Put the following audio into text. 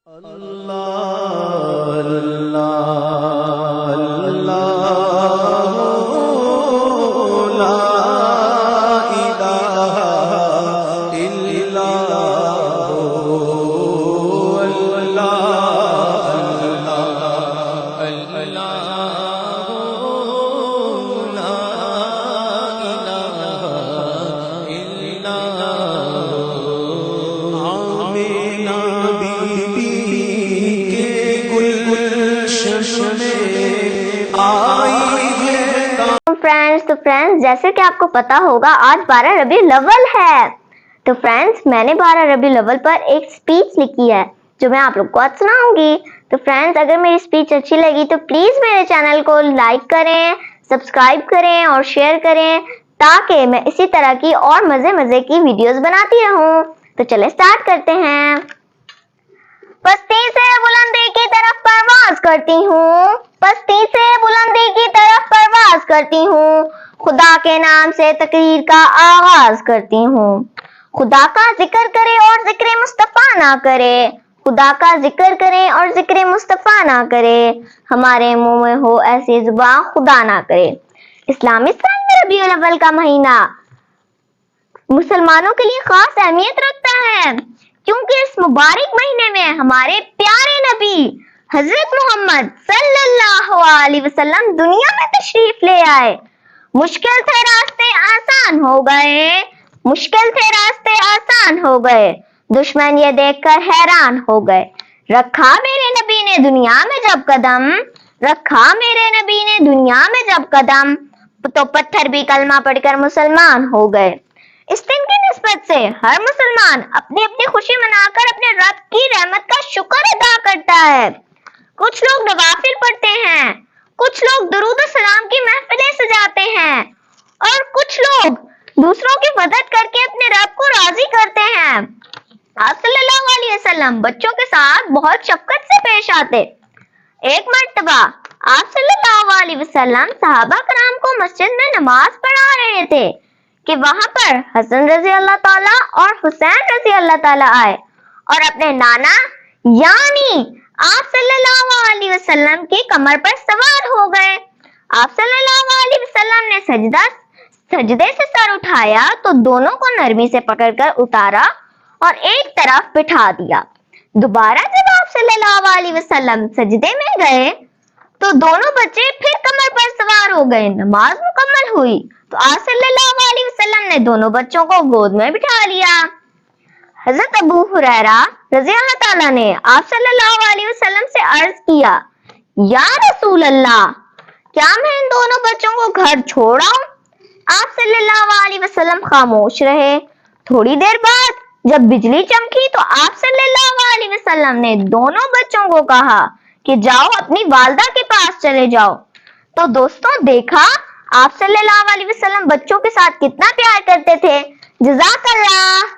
اللہ اللہ اللہ لا الہ الا تو فرینڈز جیسے کہ آپ کو پتا ہوگا آج 12 ربیع الاول ہے. تو فرینڈز میں نے 12 ربیع الاول پر ایک اسپیچ لکھی ہے جو میں آپ لوگ کو آج سناؤں گی. تو فرینڈز اگر میری اسپیچ اچھی لگی تو پلیز میرے چینل کو لائک کریں، سبسکرائب کریں اور شیئر کریں تاکہ میں اسی طرح کی اور مزے کی ویڈیوز بناتی رہوں. تو چلے سٹارٹ کرتے ہیں. پستی سے بلندی کی طرف پرواز کرتی ہوں، پستی سے بلندی کی طرف پرواز کرتی ہوں، خدا کے نام سے تقریر کا آغاز کرتی ہوں. خدا کا ذکر کرے اور ذکر مصطفیٰ نہ کرے، خدا کا ذکر کرے اور ذکر مصطفیٰ نہ کرے، ہمارے منہ میں ہو ایسی زبان خدا نہ کرے. اسلامی سال میں ربیع الاول کا مہینہ مسلمانوں کے لیے خاص اہمیت رکھتا ہے کیونکہ اس مبارک مہینے میں ہمارے پیارے نبی حضرت محمد صلی اللہ علیہ وسلم دنیا میں تشریف لے آئے. مشکل تھے راستے آسان ہو گئے، مشکل تھے راستے آسان ہو گئے، دشمن یہ دیکھ کر حیران ہو گئے. رکھا میرے نبی نے دنیا میں جب قدم، رکھا میرے نبی نے دنیا میں جب قدم، تو پتھر بھی کلمہ پڑھ کر مسلمان ہو گئے. اس دن کی نسبت سے ہر مسلمان اپنی اپنی خوشی منا کر اپنے رب کی رحمت کا شکر ادا کرتا ہے. کچھ لوگ نوافل پڑھتے ہیں، کچھ لوگ درود و سلام کی محفلیں سجاتے ہیں اور کچھ لوگ دوسروں کی مدد کر کے اپنے رب کو راضی کرتے ہیں. آپ صلی اللہ علیہ وسلم بچوں کے ساتھ بہت شفقت سے پیش آتے. ایک مرتبہ آپ صلی اللہ علیہ وسلم صحابہ کرام کو مسجد میں نماز پڑھا رہے تھے کہ وہاں پر حسن رضی اللہ تعالیٰ اور حسین رضی اللہ تعالیٰ آئے اور اپنے نانا یعنی آپ صلی اللہ علیہ وسلم کی کمر پر سوار ہو گئے. آپ صلی اللہ علیہ وسلم نے سجدے سے سر اٹھایا تو دونوں کو نرمی سے پکڑ کر اتارا اور ایک طرف بٹھا دیا. دوبارہ جب آپ صلی اللہ علیہ وسلم سجدے میں گئے تو دونوں بچے پھر کمر پر سوار ہو گئے. نماز مکمل ہوئی تو آپ صلی اللہ علیہ وسلم نے دونوں بچوں کو گود میں بٹھا لیا. حضرت ابو ہریرہ رضی اللہ تعالیٰ نے آپ صلی اللہ علیہ وسلم سے عرض کیا، یا رسول اللہ کیا میں ان دونوں بچوں کو گھر چھوڑ آؤں؟ آپ صلی اللہ علیہ وسلم خاموش رہے. تھوڑی دیر بعد جب بجلی چمکی تو آپ صلی اللہ علیہ وسلم نے دونوں بچوں کو کہا کہ جاؤ اپنی والدہ کے پاس چلے جاؤ. تو دوستوں دیکھا آپ صلی اللہ علیہ وسلم بچوں کے ساتھ کتنا پیار کرتے تھے. جزاک اللہ.